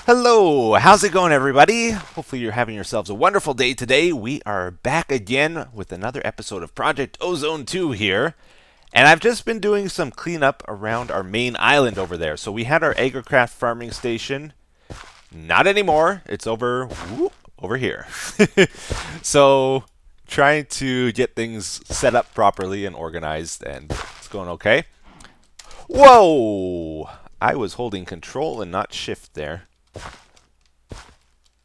Hello, how's it going, everybody? Hopefully, you're having yourselves a wonderful day today. We are back again with another episode of Project Ozone 2 here. And I've just been doing some cleanup around our main island over there. So, we had our agricraft farming station. Not anymore. It's over here. So, trying to get things set up properly and organized, and it's going okay. Whoa! I was holding control and not shift there.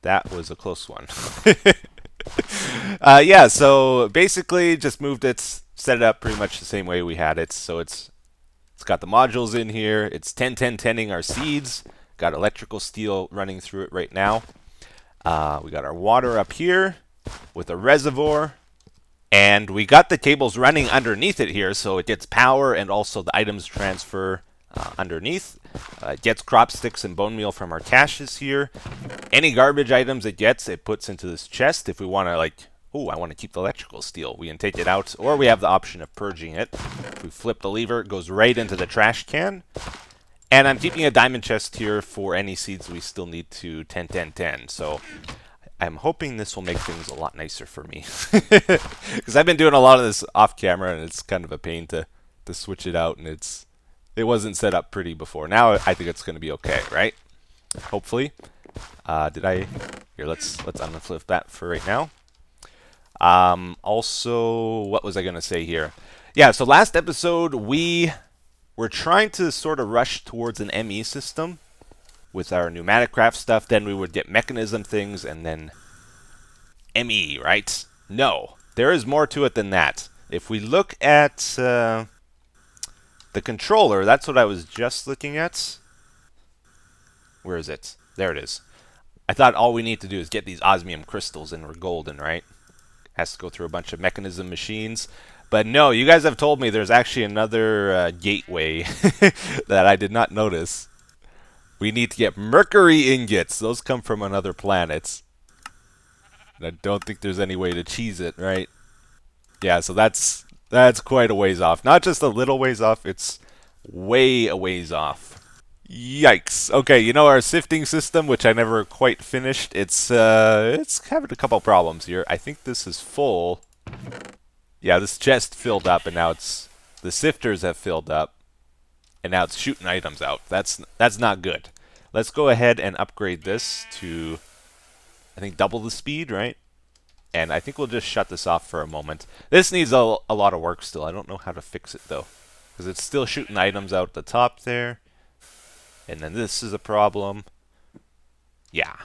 That was a close one. Yeah, so basically just moved it, set it up pretty much the same way we had it. So it's got the modules in here. It's 10-10-10ing our seeds. Got electrical steel running through it right now. We got our water up here with a reservoir. And we got the cables running underneath it here, so it gets power and also the items transfer underneath. It gets crop sticks and bone meal from our caches here. Any garbage items it gets, it puts into this chest. If we want to, like, I want to keep the electrical steel, we can take it out, or we have the option of purging it. If we flip the lever, it goes right into the trash can. And I'm keeping a diamond chest here for any seeds we still need to 10-10-10. So I'm hoping this will make things a lot nicer for me. Because I've been doing a lot of this off camera, and it's kind of a pain to switch it out, and it wasn't set up pretty before. Now I think it's going to be okay, right? Hopefully. Here, let's unflip that for right now. Also, what was I going to say here? Yeah, so last episode we were trying to sort of rush towards an ME system with our pneumatic craft stuff. Then we would get mechanism things and then ME, right? No, there is more to it than that. If we look at the controller, that's what I was just looking at. Where is it? There it is. I thought all we need to do is get these osmium crystals and we're golden, right? Has to go through a bunch of mechanism machines. But no, you guys have told me there's actually another gateway that I did not notice. We need to get mercury ingots. Those come from another planet. And I don't think there's any way to cheese it, right? Yeah, so that's quite a ways off. Not just a little ways off, it's way a ways off. Yikes. Okay, you know our sifting system, which I never quite finished, it's having a couple problems here. I think this is full. Yeah, this chest filled up, and now the sifters have filled up, and now it's shooting items out. That's not good. Let's go ahead and upgrade this to, I think, double the speed, right? And I think we'll just shut this off for a moment. This needs a lot of work still. I don't know how to fix it, though, because it's still shooting items out the top there. And then this is a problem. Yeah.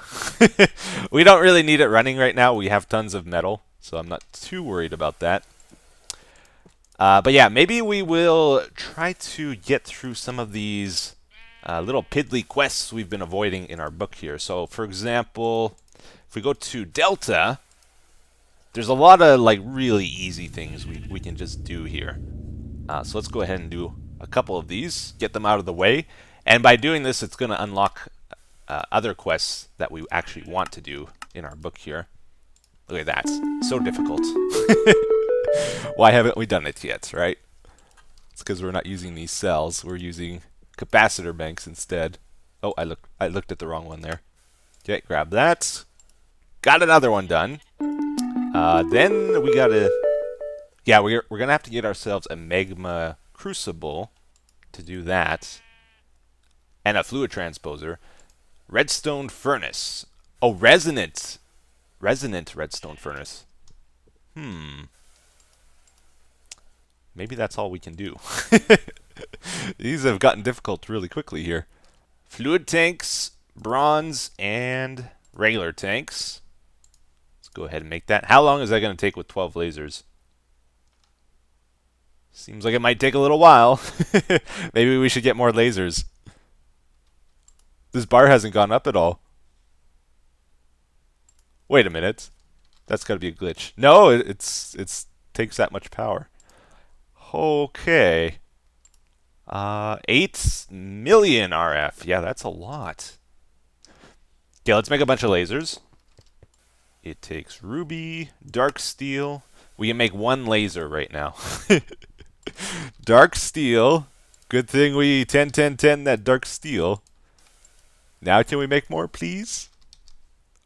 We don't really need it running right now. We have tons of metal, so I'm not too worried about that. But yeah, maybe we will try to get through some of these little piddly quests we've been avoiding in our book here. So, for example, if we go to Delta, there's a lot of like really easy things we can just do here. So let's go ahead and do a couple of these, get them out of the way. And by doing this, it's going to unlock other quests that we actually want to do in our book here. Look at that. So difficult. Why haven't we done it yet, right? It's because we're not using these cells. We're using capacitor banks instead. Oh, I looked at the wrong one there. Okay, grab that. Got another one done. Then we gotta... Yeah, we're going to have to get ourselves a magma crucible to do that. And a fluid transposer. Redstone Furnace. Oh, resonant. Resonant Redstone Furnace. Maybe that's all we can do. These have gotten difficult really quickly here. Fluid tanks, bronze, and regular tanks. Let's go ahead and make that. How long is that going to take with 12 lasers? Seems like it might take a little while. Maybe we should get more lasers. This bar hasn't gone up at all. Wait a minute. That's got to be a glitch. No, it's takes that much power. Okay. 8 million RF. Yeah, that's a lot. Okay, let's make a bunch of lasers. It takes ruby, dark steel. We can make one laser right now. Dark steel. Good thing we 10-10-10 that dark steel. Now can we make more, please?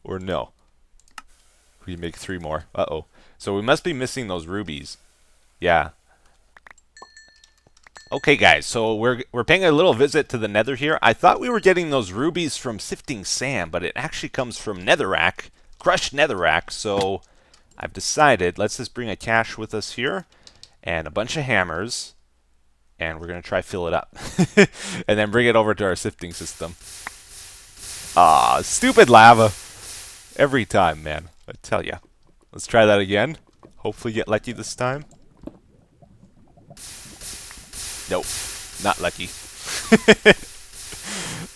Or no? We make 3 more. Uh-oh. So we must be missing those rubies. Yeah. Okay, guys, so we're paying a little visit to the nether here. I thought we were getting those rubies from sifting sand, but it actually comes from netherrack, crushed netherrack. So I've decided, let's just bring a cache with us here and a bunch of hammers, and we're going to try fill it up. And then bring it over to our sifting system. Ah, stupid lava. Every time, man. I tell ya. Let's try that again. Hopefully get lucky this time. Nope, not lucky.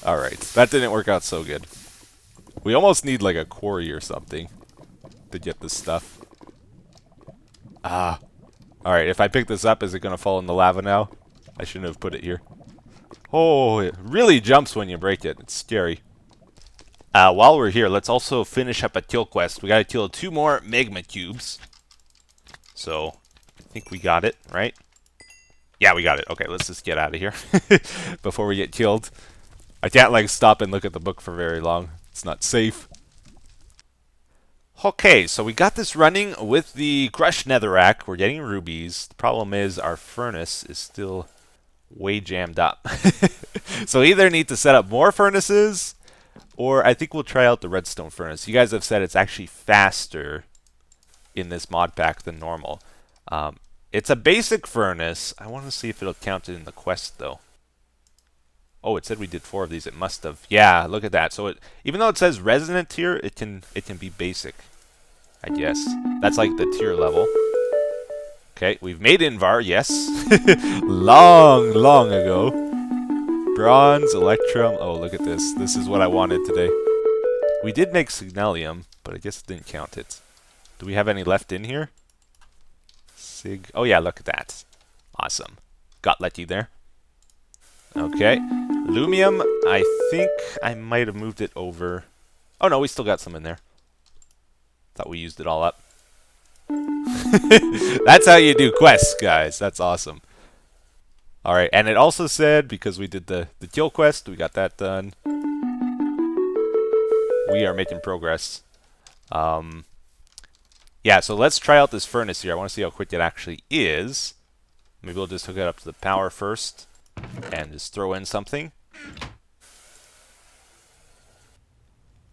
Alright, that didn't work out so good. We almost need like a quarry or something to get this stuff. Ah. Alright, if I pick this up, is it going to fall in the lava now? I shouldn't have put it here. Oh, it really jumps when you break it. It's scary. While we're here, let's also finish up a kill quest. We got to kill 2 more magma cubes. So, I think we got it, right? Yeah, we got it. Okay, let's just get out of here before we get killed. I can't, like, stop and look at the book for very long. It's not safe. Okay, so we got this running with the crushed netherrack. We're getting rubies. The problem is our furnace is still way jammed up. So we either need to set up more furnaces, or I think we'll try out the redstone furnace. You guys have said it's actually faster in this mod pack than normal. It's a basic furnace. I want to see if it'll count it in the quest, though. Oh, it said we did 4 of these. It must have. Yeah, look at that. So it, even though it says resonant tier, it can be basic, I guess. That's like the tier level. Okay, we've made Invar, yes. long ago. Bronze, Electrum. Oh, look at this. This is what I wanted today. We did make Signalium, but I guess it didn't count it. Do we have any left in here? Oh yeah, look at that. Awesome. Got lucky there. Okay. Lumium, I think I might have moved it over. Oh no, we still got some in there. Thought we used it all up. That's how you do quests, guys. That's awesome. Alright, and it also said, because we did the kill quest, we got that done. We are making progress. Yeah, so let's try out this furnace here. I want to see how quick it actually is. Maybe we'll just hook it up to the power first and just throw in something.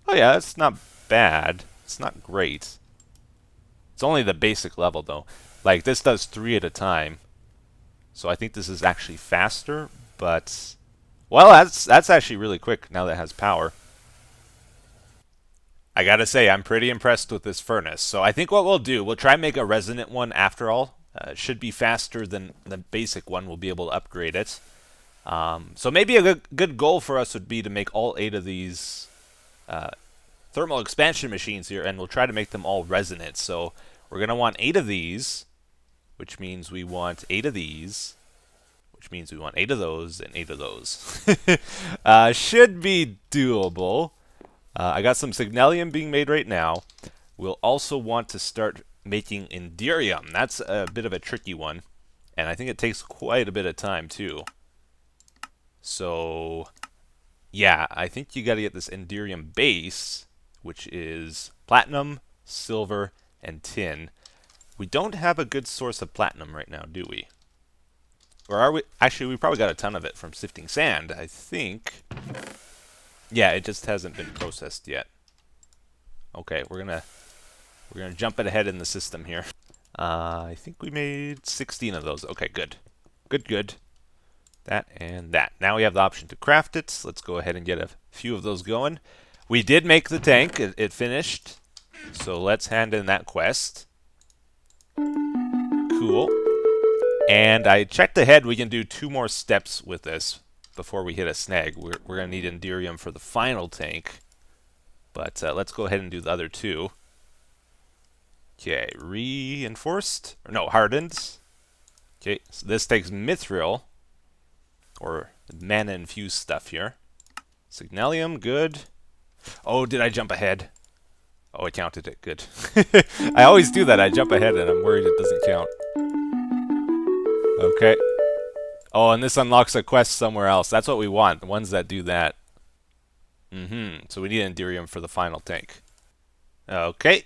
Oh yeah, it's not bad. It's not great. It's only the basic level though. Like this does 3 at a time. So I think this is actually faster, but well, that's actually really quick now that it has power. I gotta say, I'm pretty impressed with this furnace. So I think what we'll do, we'll try and make a resonant one after all. It should be faster than the basic one. We'll be able to upgrade it. So maybe a good goal for us would be to make all 8 of these thermal expansion machines here, and we'll try to make them all resonant. So we're going to want 8 of these, which means we want 8 of these, which means we want 8 of those, and 8 of those. Should be doable. I got some Signalium being made right now. We'll also want to start making Indium. That's a bit of a tricky one, and I think it takes quite a bit of time too. So yeah, I think you got to get this Indium base, which is platinum, silver, and tin. We don't have a good source of platinum right now, do we? Or are we? Actually, we probably got a ton of it from sifting sand, I think. Yeah, it just hasn't been processed yet. Okay, we're gonna jump it ahead in the system here. I think we made 16 of those. Okay, good. Good. That and that. Now we have the option to craft it. Let's go ahead and get a few of those going. We did make the tank. It finished. So let's hand in that quest. Cool. And I checked ahead. We can do 2 more steps with this before we hit a snag. We're going to need Indium for the final tank. But let's go ahead and do the other 2. Okay, reinforced. Or no, hardened. Okay, so this takes mithril, or mana-infused stuff here. Signalium, good. Oh, did I jump ahead? Oh, I counted it. Good. I always do that. I jump ahead and I'm worried it doesn't count. Okay. Oh, and this unlocks a quest somewhere else. That's what we want. The ones that do that. So we need Indium for the final tank. Okay.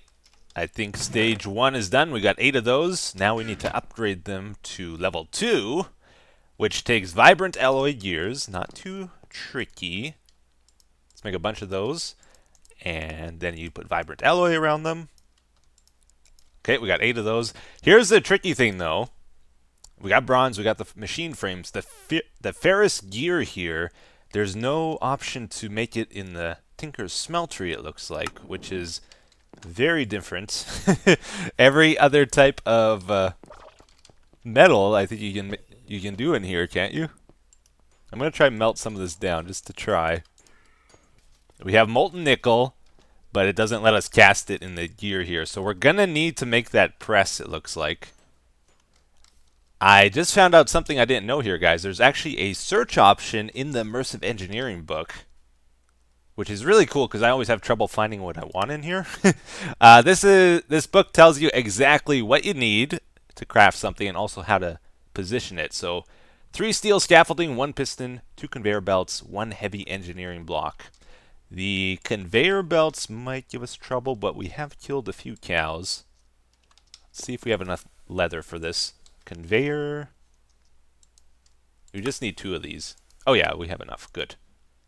I think stage 1 is done. We got 8 of those. Now we need to upgrade them to level 2, which takes vibrant alloy gears. Not too tricky. Let's make a bunch of those. And then you put vibrant alloy around them. Okay, we got 8 of those. Here's the tricky thing, though. We got bronze, we got the machine frames. The ferrous gear here, there's no option to make it in the Tinker's Smeltery, it looks like, which is very different. Every other type of metal, I think you can do in here, can't you? I'm gonna try and melt some of this down just to try. We have molten nickel, but it doesn't let us cast it in the gear here, so we're gonna need to make that press, it looks like. I just found out something I didn't know here, guys. There's actually a search option in the Immersive Engineering book, which is really cool because I always have trouble finding what I want in here. This book tells you exactly what you need to craft something and also how to position it. So 3 steel scaffolding, 1 piston, 2 conveyor belts, 1 heavy engineering block. The conveyor belts might give us trouble, but we have killed a few cows. Let's see if we have enough leather for this. Conveyor. We just need 2 of these. Oh yeah, we have enough. Good.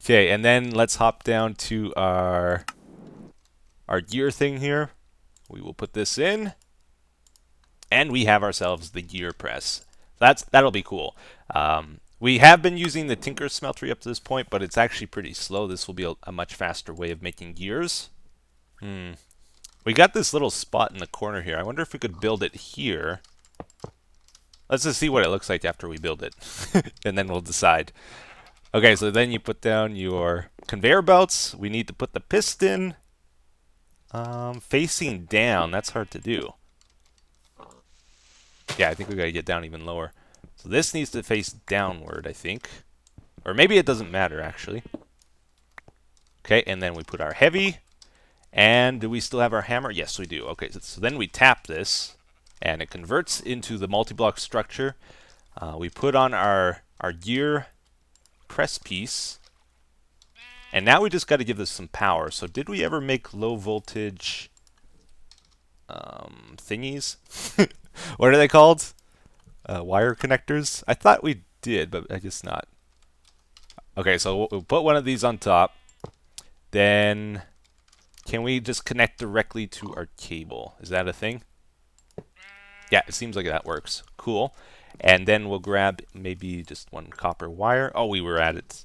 Okay, and then let's hop down to our gear thing here. We will put this in, and we have ourselves the gear press. That'll be cool. We have been using the Tinker's Smeltery up to this point, but it's actually pretty slow. This will be a much faster way of making gears. We got this little spot in the corner here. I wonder if we could build it here. Let's just see what it looks like after we build it, and then we'll decide. Okay, so then you put down your conveyor belts. We need to put the piston facing down. That's hard to do. Yeah, I think we gotta get down even lower. So this needs to face downward, I think. Or maybe it doesn't matter, actually. Okay, and then we put our heavy. And do we still have our hammer? Yes, we do. Okay, so then we tap this, and it converts into the multi-block structure. We put on our gear press piece, and now we just got to give this some power. So did we ever make low voltage thingies? What are they called? Wire connectors? I thought we did, but I guess not. Okay, so we'll put one of these on top. Then can we just connect directly to our cable? Is that a thing? Yeah, it seems like that works. Cool. And then we'll grab maybe just 1 copper wire. Oh, we were at it.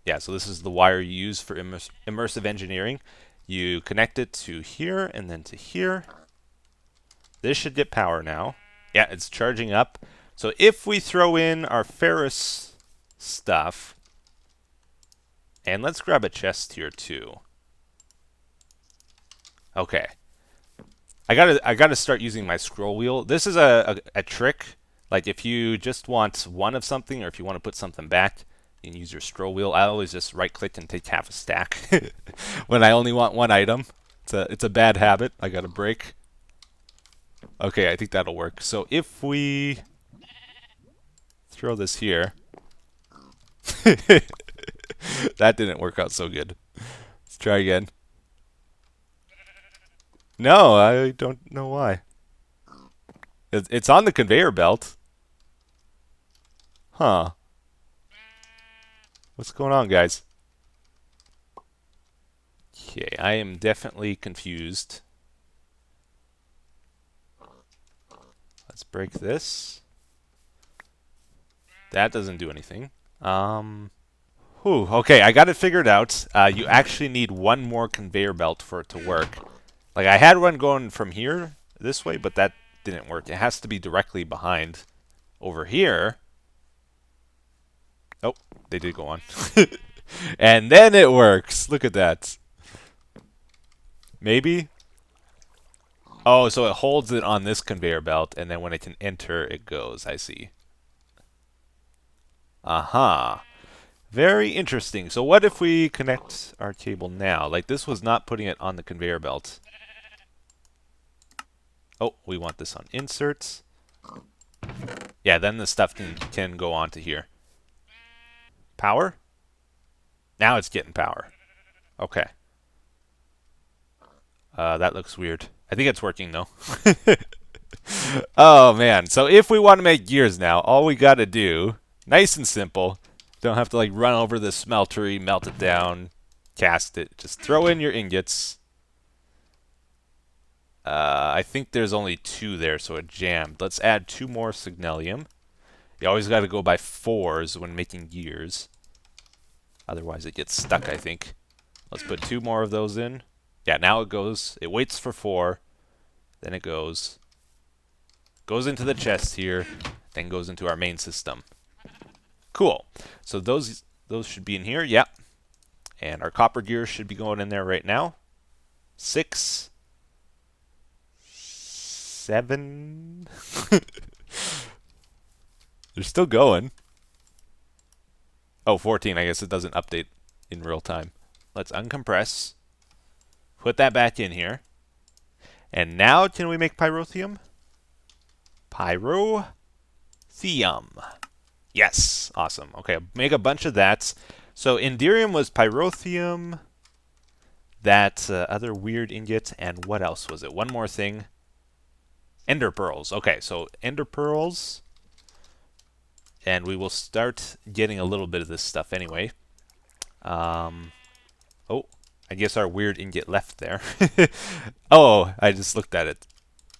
Yeah, so this is the wire you use for immersive engineering. You connect it to here and then to here. This should get power now. Yeah, it's charging up. So if we throw in our ferrous stuff, and let's grab a chest here too. Okay. I gotta start using my scroll wheel. This is a trick. Like if you just want 1 of something, or if you want to put something back, you can use your scroll wheel. I always just right click and take half a stack when I only want 1 item. It's a bad habit I gotta break. Okay, I think that'll work. So if we throw this here, that didn't work out so good. Let's try again. No, I don't know why. It's on the conveyor belt. Huh. What's going on, guys? Okay, I am definitely confused. Let's break this. That doesn't do anything. Okay, I got it figured out. You actually need 1 more conveyor belt for it to work. Like, I had one going from here this way, but that didn't work. It has to be directly behind over here. Oh, they did go on. And then it works. Look at that. Maybe? Oh, so it holds it on this conveyor belt, and then when it can enter, it goes. I see. Aha. Very interesting. So what if we connect our cable now? Like, this was not putting it on the conveyor belt. Oh, we want this on inserts. Yeah, then the stuff can go onto here. Power? Now it's getting power. Okay. That looks weird. I think it's working though. Oh man. So if we want to make gears now, all we got to do, nice and simple, don't have to like run over the smeltery, melt it down, cast it. Just throw in your ingots. I think there's only 2 there, so it jammed. Let's add 2 more signalium. You always got to go by 4s when making gears. Otherwise it gets stuck, I think. Let's put 2 more of those in. Yeah, now it goes. It waits for 4. Then it goes. Goes into the chest here. Then goes into our main system. Cool. So those should be in here. Yep. And our copper gears should be going in there right now. 6. 7. They're still going. Oh, 14. I guess it doesn't update in real time. Let's uncompress. Put that back in here. And now can we make pyrotheum? Pyrotheum. Yes. Awesome. Okay, make a bunch of that. So Indium was pyrotheum. That other weird ingot. And what else was it? One more thing. Ender pearls. Okay, so ender pearls. And we will start getting a little bit of this stuff anyway. Oh, I guess our weird ingot left there. Oh, I just looked at it.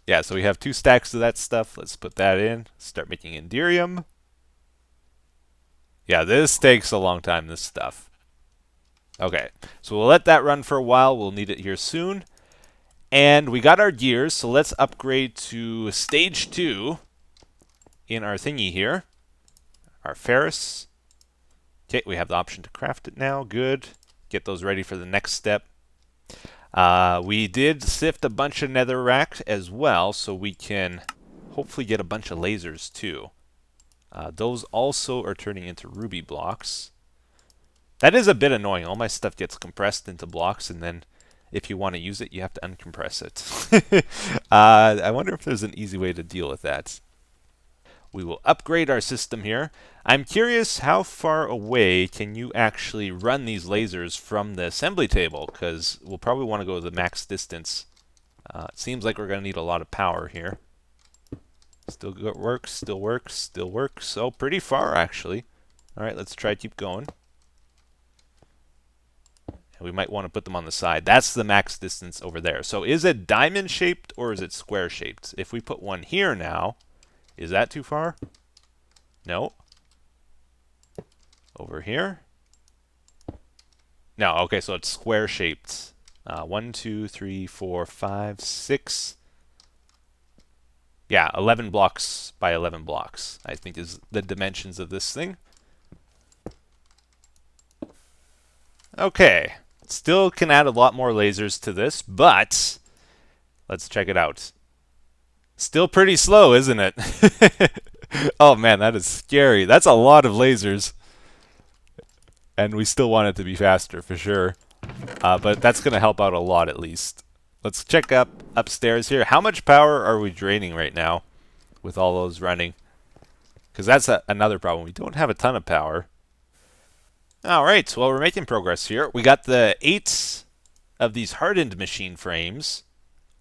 Yeah, so we have 2 stacks of that stuff. Let's put that in. Start making Indium. Yeah, this takes a long time, this stuff. Okay, so we'll let that run for a while. We'll need it here soon. And we got our gears, so let's upgrade to stage 2 in our thingy here. Our ferrous. Okay, we have the option to craft it now. Good. Get those ready for the next step. We did sift a bunch of netherrack as well, so we can hopefully get a bunch of lasers too. Those also are turning into ruby blocks. That is a bit annoying. All my stuff gets compressed into blocks, and then if you want to use it, you have to uncompress it. I wonder if there's an easy way to deal with that. We will upgrade our system here. I'm curious how far away can you actually run these lasers from the assembly table, because we'll probably want to go the max distance. It seems like we're going to need a lot of power here. Still works, still works, still works. So pretty far actually. Alright, let's try to keep going. And we might want to put them on the side. That's the max distance over there. So is it diamond shaped or is it square shaped? If we put one here now, is that too far? No. Over here? No, okay, so it's square shaped. 1, 2, 3, 4, 5, 6. Yeah, 11 blocks by 11 blocks, I think is the dimensions of this thing. Okay. Still can add a lot more lasers to this, but let's check it out. Still pretty slow, isn't it? Oh man, that is scary. That's a lot of lasers. And we still want it to be faster, for sure. But that's going to help out a lot, at least. Let's check upstairs here. How much power are we draining right now with all those running? Because that's another problem. We don't have a ton of power. Alright, well, we're making progress here. We got the 8 of these hardened machine frames.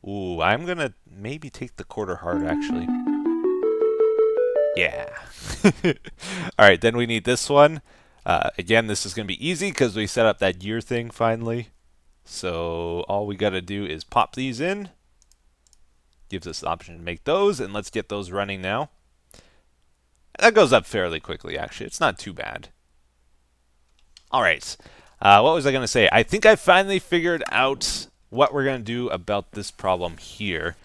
Ooh, I'm going to maybe take the quarter hard, actually. Yeah. Alright, then we need this one. Again, this is going to be easy because we set up that gear thing finally. So all we got to do is pop these in. Gives us the option to make those, and let's get those running now. That goes up fairly quickly, actually. It's not too bad. Alright, what was I going to say? I think I finally figured out what we're going to do about this problem here.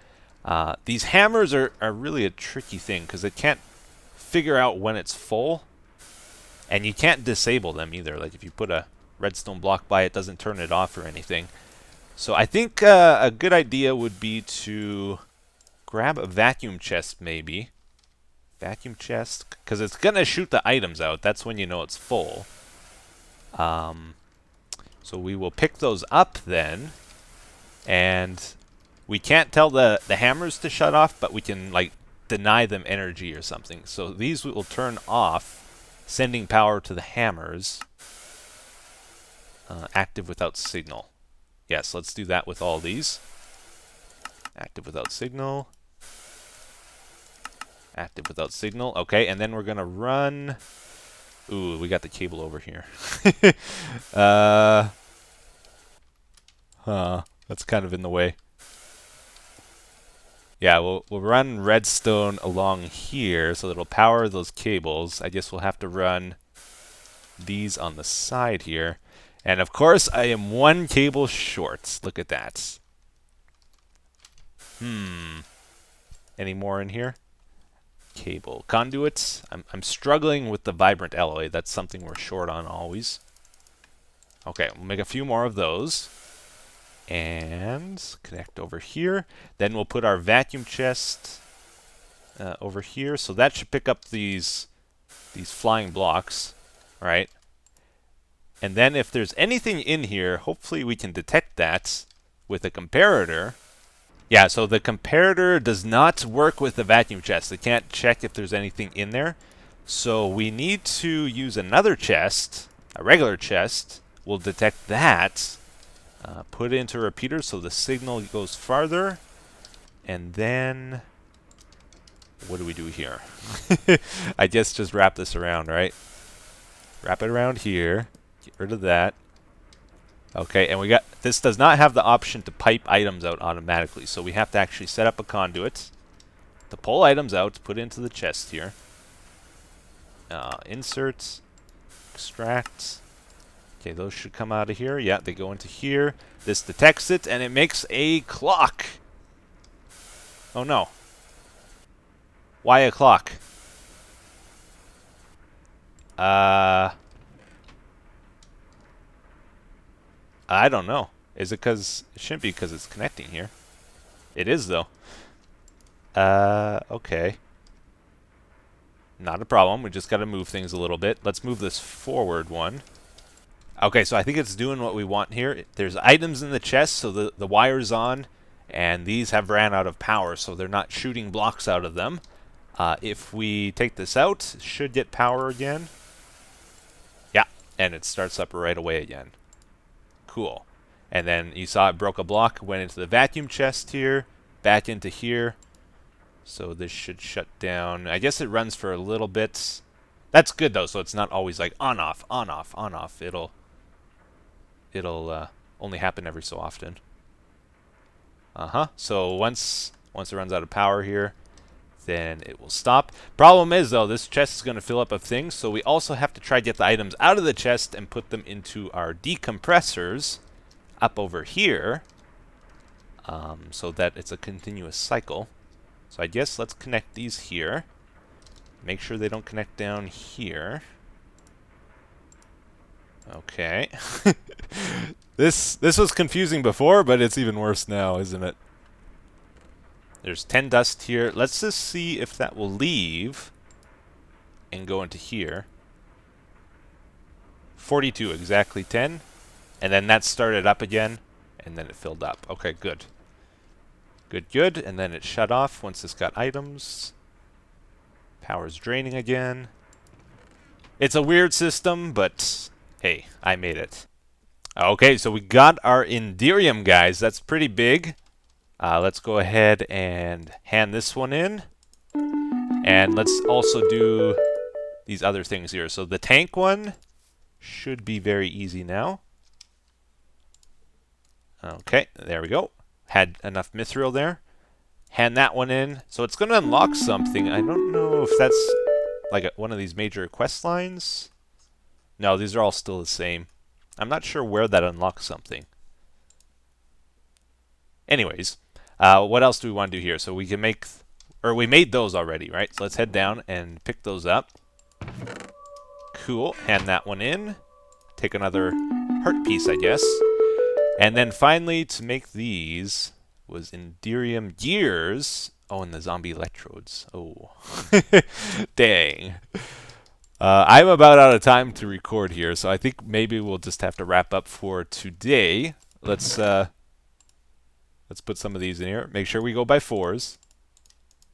These hammers are really a tricky thing because it can't figure out when it's full. And you can't disable them either. Like if you put a redstone block by it, doesn't turn it off or anything. So I think a good idea would be to grab a vacuum chest maybe. Vacuum chest, because it's going to shoot the items out. That's when you know it's full. So we will pick those up then. And we can't tell the hammers to shut off, but we can like deny them energy or something. So these will turn off, sending power to the hammers. Active without signal. Yes, let's do that with all these. Active without signal. Active without signal. Okay, and then we're going to run... Ooh, we got the cable over here. That's kind of in the way. Yeah, we'll run redstone along here, so it'll power those cables. I guess we'll have to run these on the side here. And of course, I am one cable short. Look at that. Any more in here? Cable. Conduits. I'm struggling with the vibrant alloy. That's something we're short on always. Okay, we'll make a few more of those. And connect over here. Then we'll put our vacuum chest over here. So that should pick up these flying blocks. All right. And then if there's anything in here, hopefully we can detect that with a comparator. Yeah, so the comparator does not work with the vacuum chest. It can't check if there's anything in there. So we need to use another chest, a regular chest. We'll detect that. Put it into a repeater so the signal goes farther. And then... what do we do here? I guess just wrap this around, right? Wrap it around here. Get rid of that. Okay, and we got... this does not have the option to pipe items out automatically, so we have to actually set up a conduit to pull items out, put into the chest here. Insert. Extract. Okay, those should come out of here. Yeah, they go into here. This detects it, and it makes a clock. Oh, no. Why a clock? I don't know. Is it because... it shouldn't be because it's connecting here. It is, though. Okay. Not a problem. We just got to move things a little bit. Let's move this forward one. Okay, so I think it's doing what we want here. There's items in the chest, so the wire's on, and these have ran out of power, so they're not shooting blocks out of them. If we take this out, it should get power again. Yeah, and it starts up right away again. Cool. And then you saw it broke a block, went into the vacuum chest here, back into here. So this should shut down. I guess it runs for a little bit. That's good though, so it's not always like on off, on off, on off. It'll only happen every so often. So once it runs out of power here, then it will stop. Problem is though, this chest is going to fill up of things, so we also have to try to get the items out of the chest and put them into our decompressors up over here, so that it's a continuous cycle. So I guess let's connect these here. Make sure they don't connect down here. Okay. This was confusing before, but it's even worse now, isn't it? There's 10 dust here. Let's just see if that will leave and go into here. 42, exactly 10. And then that started up again, and then it filled up. Okay, good. Good, good. And then it shut off once this got items. Power's draining again. It's a weird system, but hey, I made it. Okay, so we got our Indium, guys. That's pretty big. Let's go ahead and hand this one in. And let's also do these other things here. So the tank one should be very easy now. Okay, there we go. Had enough mithril there. Hand that one in. So it's going to unlock something. I don't know if that's like one of these major quest lines. No, these are all still the same. I'm not sure where that unlocks something. Anyways, what else do we want to do here? So we can make, or we made those already, right? So let's head down and pick those up. Cool. Hand that one in. Take another heart piece, I guess. And then finally, to make these was Indium gears. Oh, and the zombie electrodes. Oh. Dang. I'm about out of time to record here, so I think maybe we'll just have to wrap up for today. Let's put some of these in here. Make sure we go by 4s.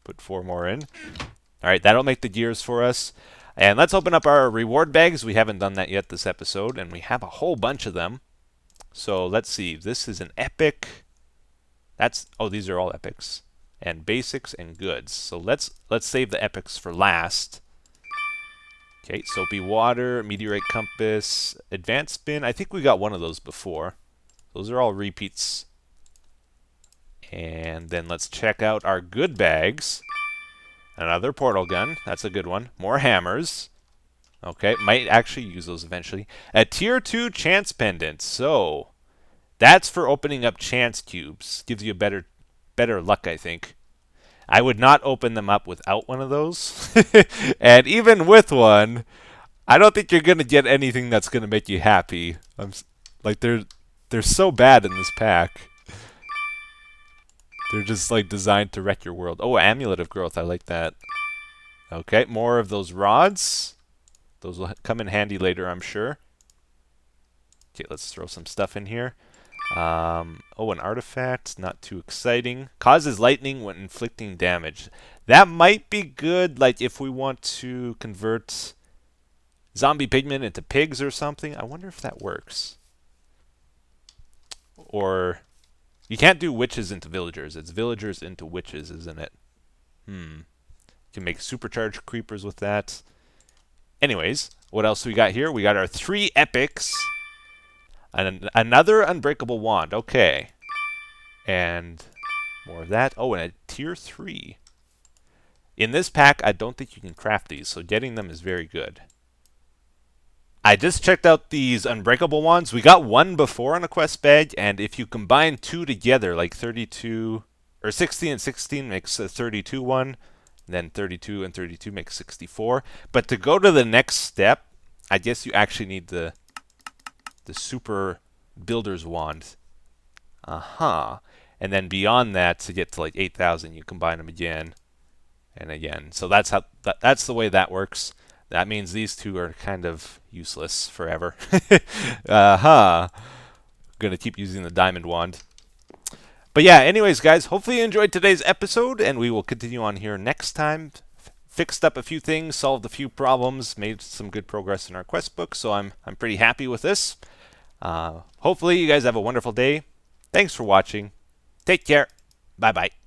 Put 4 more in. All right, that'll make the gears for us. And let's open up our reward bags. We haven't done that yet this episode, and we have a whole bunch of them. So let's see. This is an epic. Oh, these are all epics. And basics and goods. So let's save the epics for last. Okay, soapy water, meteorite compass, advanced spin. I think we got one of those before. Those are all repeats. And then let's check out our good bags. Another portal gun. That's a good one. More hammers. Okay, might actually use those eventually. A tier 2 chance pendant. So, that's for opening up chance cubes. Gives you better luck, I think. I would not open them up without one of those. And even with one, I don't think you're going to get anything that's going to make you happy. Like, they're so bad in this pack. They're just like designed to wreck your world. Oh, Amulet of Growth. I like that. Okay, more of those rods. Those will come in handy later, I'm sure. Okay, let's throw some stuff in here. Oh, an artifact. Not too exciting. Causes lightning when inflicting damage. That might be good, like if we want to convert zombie pigmen into pigs or something. I wonder if that works. Or you can't do witches into villagers. It's villagers into witches, isn't it? You can make supercharged creepers with that. Anyways, what else we got here? We got our 3 epics. And another unbreakable wand. Okay. And more of that. Oh, and a tier 3. In this pack, I don't think you can craft these, so getting them is very good. I just checked out these unbreakable wands. We got one before on a quest bag, and if you combine 2 together, like 32 or 16 and 16 makes a 32 one, and then 32 and 32 makes 64. But to go to the next step, I guess you actually need the super builder's wand. And then beyond that, to get to like 8,000, you combine them again and again. So that's the way that works. That means these 2 are kind of useless forever. Gonna keep using the diamond wand. But yeah, anyways, guys, hopefully you enjoyed today's episode, and we will continue on here next time. Fixed up a few things, solved a few problems, made some good progress in our quest book, so I'm pretty happy with this. Hopefully you guys have a wonderful day. Thanks for watching. Take care. Bye-bye.